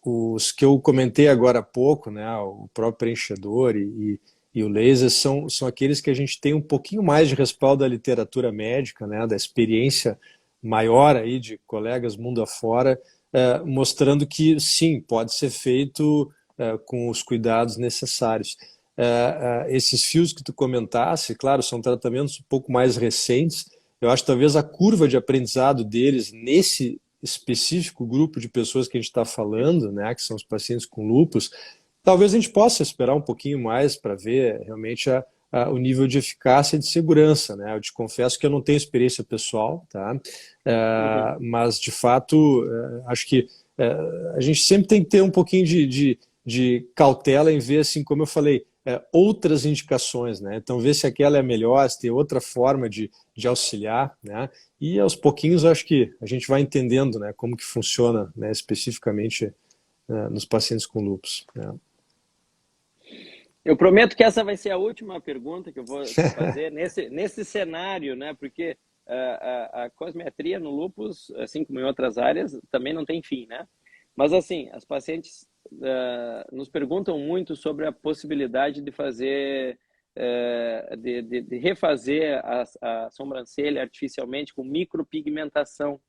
S2: os que eu comentei agora há pouco, né, o próprio preenchedor e o laser são aqueles que a gente tem um pouquinho mais de respaldo da literatura médica, né, da experiência maior aí de colegas mundo afora, mostrando que sim, pode ser feito com os cuidados necessários. Esses fios que tu comentasse, claro, são tratamentos um pouco mais recentes. Eu acho que talvez a curva de aprendizado deles nesse específico grupo de pessoas que a gente está falando, né, que são os pacientes com lúpus, talvez a gente possa esperar um pouquinho mais para ver realmente o nível de eficácia e de segurança, né? Eu te confesso que eu não tenho experiência pessoal, tá? Mas de fato acho que a gente sempre tem que ter um pouquinho de cautela em ver, assim, como eu falei, outras indicações, né? Então ver se aquela é melhor, se tem outra forma de auxiliar, né? E aos pouquinhos eu acho que a gente vai entendendo, né, como que funciona, né, especificamente nos pacientes com lúpus, né?
S1: Eu prometo que essa vai ser a última pergunta que eu vou te fazer nesse cenário, né? Porque a cosmetria no lúpus, assim como em outras áreas, também não tem fim, né? Mas assim, as pacientes nos perguntam muito sobre a possibilidade de fazer, de refazer a sobrancelha artificialmente com micropigmentação.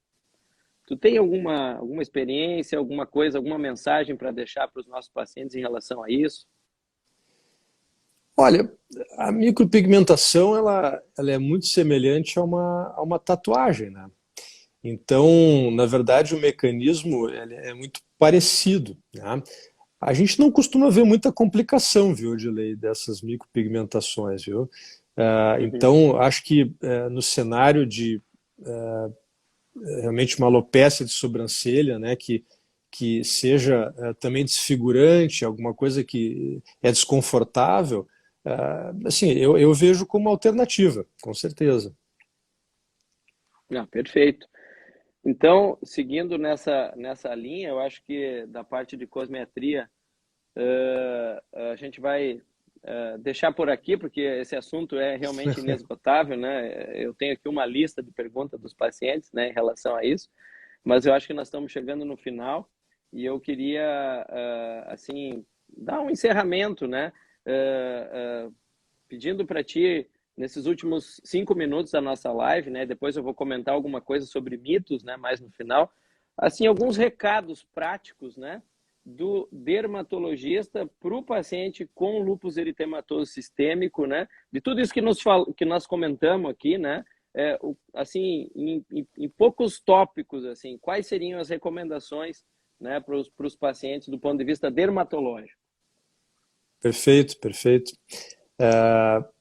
S1: Tu tem alguma experiência, alguma coisa, alguma mensagem para deixar para os nossos pacientes em relação a isso?
S2: Olha, a micropigmentação ela é muito semelhante a uma tatuagem, né? Então, na verdade, o mecanismo ele é muito parecido, né? A gente não costuma ver muita complicação, viu, Edilei, dessas micropigmentações, viu?
S1: Uhum.
S2: Então, acho que no cenário de realmente uma alopecia de sobrancelha, né, que seja também desfigurante, alguma coisa que é desconfortável, assim, eu vejo como alternativa, com certeza.
S1: Perfeito. Então, seguindo nessa linha, eu acho que da parte de cosmetria, a gente vai deixar por aqui, porque esse assunto é realmente inesgotável, né? Eu tenho aqui uma lista de perguntas dos pacientes, né, em relação a isso, mas eu acho que nós estamos chegando no final e eu queria, assim, dar um encerramento, né? Pedindo para ti, nesses últimos 5 minutos da nossa live, né? Depois eu vou comentar alguma coisa sobre mitos, né? Mais no final, assim, alguns recados práticos, né? Do dermatologista para o paciente com lúpus eritematoso sistêmico, né? De tudo isso que nós comentamos aqui, né? Assim, em poucos tópicos, assim, quais seriam as recomendações, né, para os pacientes do ponto de vista dermatológico?
S2: Perfeito, perfeito.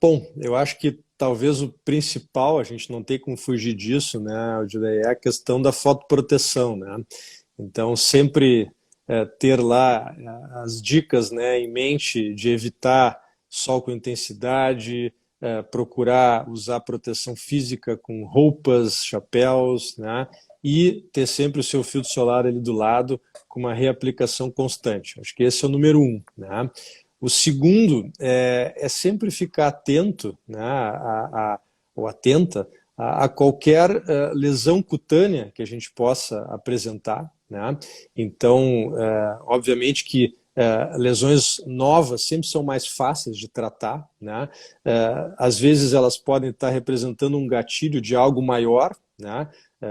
S2: Bom, eu acho que talvez o principal, a gente não tem como fugir disso, né, Odilei, é a questão da fotoproteção, né? Então, sempre ter lá as dicas, né, em mente de evitar sol com intensidade, procurar usar proteção física com roupas, chapéus, né, e ter sempre o seu filtro solar ali do lado com uma reaplicação constante. Acho que esse é o número um, né? O segundo é sempre ficar atento, né, ou atenta a qualquer lesão cutânea que a gente possa apresentar, né? Então, obviamente que lesões novas sempre são mais fáceis de tratar, né? Às vezes elas podem estar representando um gatilho de algo maior, né?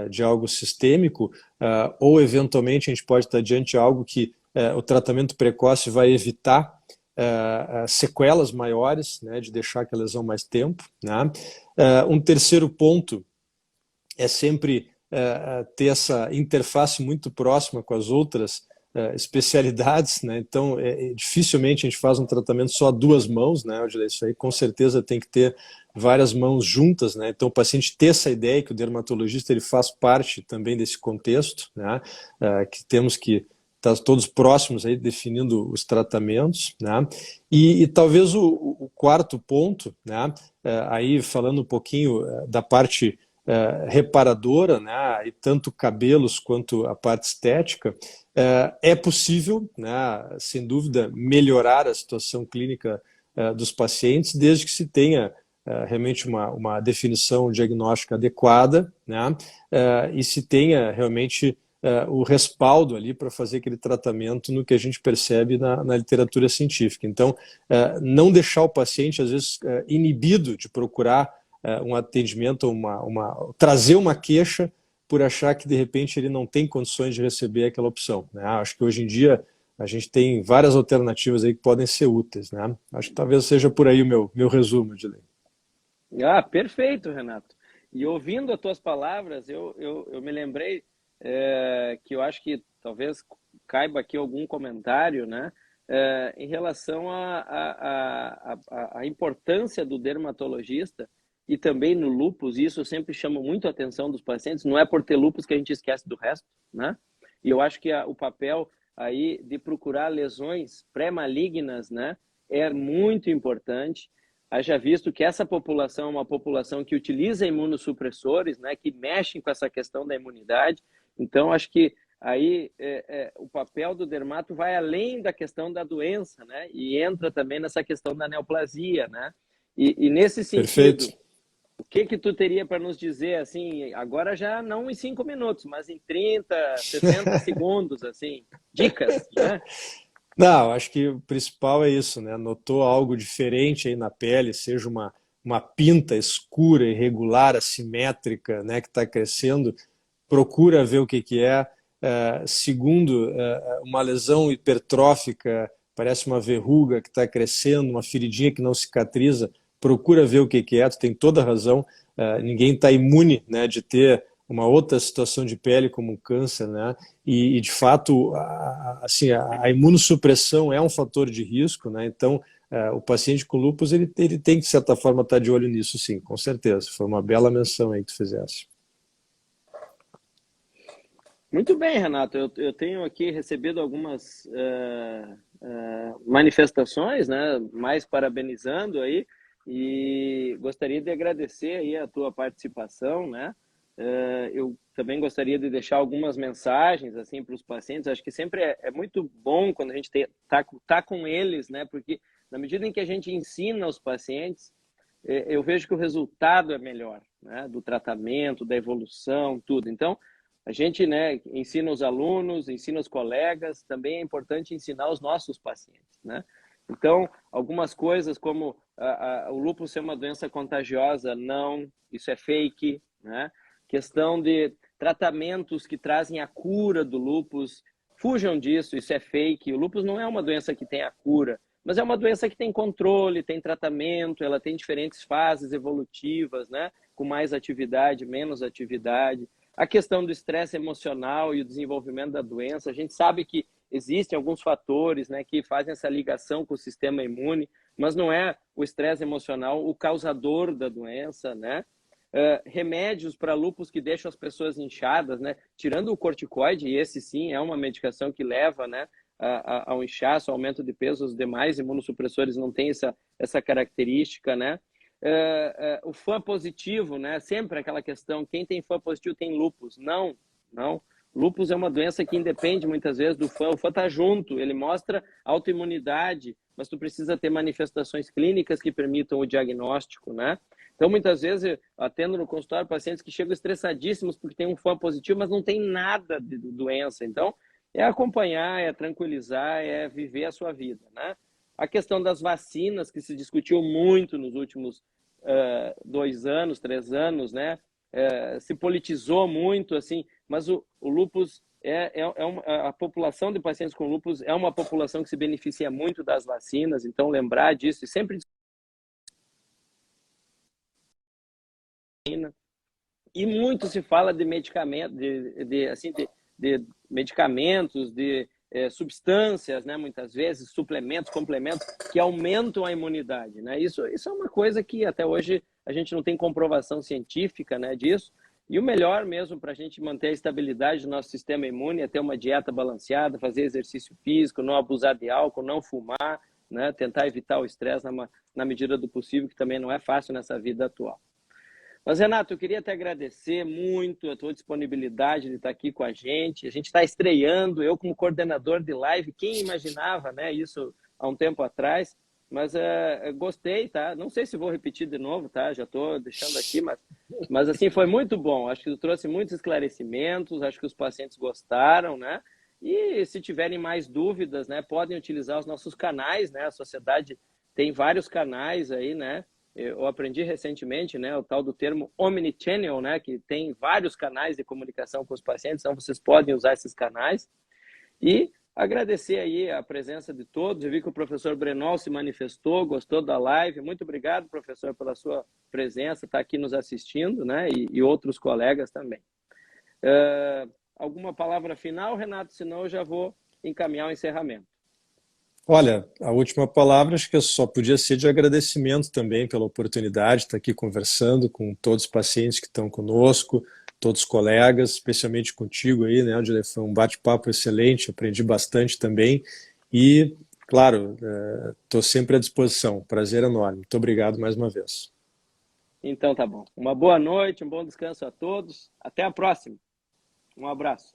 S2: De algo sistêmico, ou eventualmente a gente pode estar diante de algo que o tratamento precoce vai evitar sequelas maiores, né, de deixar aquela lesão mais tempo, né? Um terceiro ponto é sempre ter essa interface muito próxima com as outras especialidades, né? Então, dificilmente a gente faz um tratamento só a duas mãos, né? Isso aí com certeza tem que ter várias mãos juntas, né? Então, o paciente ter essa ideia que o dermatologista ele faz parte também desse contexto, né? Que temos que estar todos próximos aí definindo os tratamentos, né? E talvez o quarto ponto, né? Aí falando um pouquinho da parte reparadora, né? E tanto cabelos quanto a parte estética, é possível, né? Sem dúvida, melhorar a situação clínica dos pacientes, desde que se tenha realmente uma definição diagnóstica adequada, né? E se tenha realmente o respaldo ali para fazer aquele tratamento no que a gente percebe na literatura científica. Então, não deixar o paciente, às vezes, inibido de procurar um atendimento, trazer uma queixa por achar que, de repente, ele não tem condições de receber aquela opção, né? Acho que hoje em dia a gente tem várias alternativas aí que podem ser úteis, né? Acho que talvez seja por aí o meu resumo, Dilei.
S1: Ah, perfeito, Renato. E ouvindo as tuas palavras, eu me lembrei que eu acho que talvez caiba aqui algum comentário, né? Em relação à importância do dermatologista e também no lúpus, isso eu sempre chamo muito a atenção dos pacientes, não é por ter lúpus que a gente esquece do resto, né? E eu acho que o papel aí de procurar lesões pré-malignas, né, é muito importante. Haja visto que essa população é uma população que utiliza imunossupressores, né, que mexem com essa questão da imunidade. Então, acho que aí o papel do dermato vai além da questão da doença, né, e entra também nessa questão da neoplasia, né. E nesse
S2: Perfeito.
S1: sentido, o que tu teria para nos dizer, assim, agora já não em 5 minutos, mas em 30, 60 segundos, assim, dicas, né?
S2: Não, acho que o principal é isso, né? Notou algo diferente aí na pele, seja uma pinta escura, irregular, assimétrica, né, que está crescendo, procura ver o que que é. Segundo, uma lesão hipertrófica, parece uma verruga que está crescendo, uma feridinha que não cicatriza, procura ver o que que é, tu tem toda a razão. Ninguém está imune, né, de ter uma outra situação de pele como um câncer, né? E de fato, assim, a imunossupressão é um fator de risco, né? Então, o paciente com lúpus, ele tem que, de certa forma, estar de olho nisso, sim, com certeza. Foi uma bela menção aí que tu fizesse.
S1: Muito bem, Renato. Eu tenho aqui recebido algumas manifestações, né? Mais parabenizando aí e gostaria de agradecer aí a tua participação, né? Eu também gostaria de deixar algumas mensagens assim para os pacientes. Acho que sempre é muito bom quando a gente tá com eles, né? Porque na medida em que a gente ensina os pacientes, eu vejo que o resultado é melhor, né? Do tratamento, da evolução, tudo. Então a gente, né, ensina os alunos, ensina os colegas, também é importante ensinar os nossos pacientes, né? Então, algumas coisas como o lúpus ser uma doença contagiosa, não, isso é fake, né? Questão de tratamentos que trazem a cura do lúpus, fujam disso, isso é fake. O lúpus não é uma doença que tem a cura, mas é uma doença que tem controle, tem tratamento, ela tem diferentes fases evolutivas, né? Com mais atividade, menos atividade. A questão do estresse emocional e o desenvolvimento da doença, a gente sabe que existem alguns fatores, né, que fazem essa ligação com o sistema imune, mas não é o estresse emocional o causador da doença, né? Remédios para lúpus que deixam as pessoas inchadas, né? Tirando o corticoide, e esse sim é uma medicação que leva, né, ao inchaço, ao aumento de peso, os demais imunossupressores não têm essa característica, né? O fã positivo, né? Sempre aquela questão, quem tem fã positivo tem lúpus. Não, não. Lúpus é uma doença que independe muitas vezes do fã. O fã está junto, ele mostra autoimunidade, mas tu precisa ter manifestações clínicas que permitam o diagnóstico, né? Então, muitas vezes, eu atendo no consultório pacientes que chegam estressadíssimos porque tem um fã positivo, mas não tem nada de doença. Então, é acompanhar, é tranquilizar, é viver a sua vida, né? A questão das vacinas, que se discutiu muito nos últimos 2 anos, 3 anos, né? Se politizou muito, assim, mas o lúpus a população de pacientes com lúpus é uma população que se beneficia muito das vacinas, então lembrar disso e sempre. E muito se fala de medicamento, assim, de medicamentos, de substâncias, né, muitas vezes, suplementos, complementos, que aumentam a imunidade, né? Isso é uma coisa que até hoje a gente não tem comprovação científica, né, disso. E o melhor mesmo para a gente manter a estabilidade do nosso sistema imune é ter uma dieta balanceada, fazer exercício físico, não abusar de álcool, não fumar, né, tentar evitar o estresse na medida do possível, que também não é fácil nessa vida atual. Mas, Renato, eu queria te agradecer muito a tua disponibilidade de estar aqui com a gente. A gente está estreando, eu como coordenador de live, quem imaginava, né, isso há um tempo atrás, mas gostei, tá? Não sei se vou repetir de novo, tá? Já estou deixando aqui, mas assim, foi muito bom. Acho que tu trouxe muitos esclarecimentos, acho que os pacientes gostaram, né? E se tiverem mais dúvidas, né, podem utilizar os nossos canais, né? A sociedade tem vários canais aí, né? Eu aprendi recentemente, né, o tal do termo omnichannel, né, que tem vários canais de comunicação com os pacientes, então vocês podem usar esses canais. E agradecer aí a presença de todos. Eu vi que o professor Brenol se manifestou, gostou da live. Muito obrigado, professor, pela sua presença, estar aqui nos assistindo, né, e outros colegas também. Alguma palavra final, Renato? Senão eu já vou encaminhar o encerramento.
S2: Olha, a última palavra acho que só podia ser de agradecimento também pela oportunidade de estar aqui conversando com todos os pacientes que estão conosco, todos os colegas, especialmente contigo aí, né, Odile? Foi um bate-papo excelente, aprendi bastante também e, claro, estou sempre à disposição. Prazer enorme. Muito obrigado mais uma vez.
S1: Então tá bom. Uma boa noite, um bom descanso a todos. Até a próxima. Um abraço.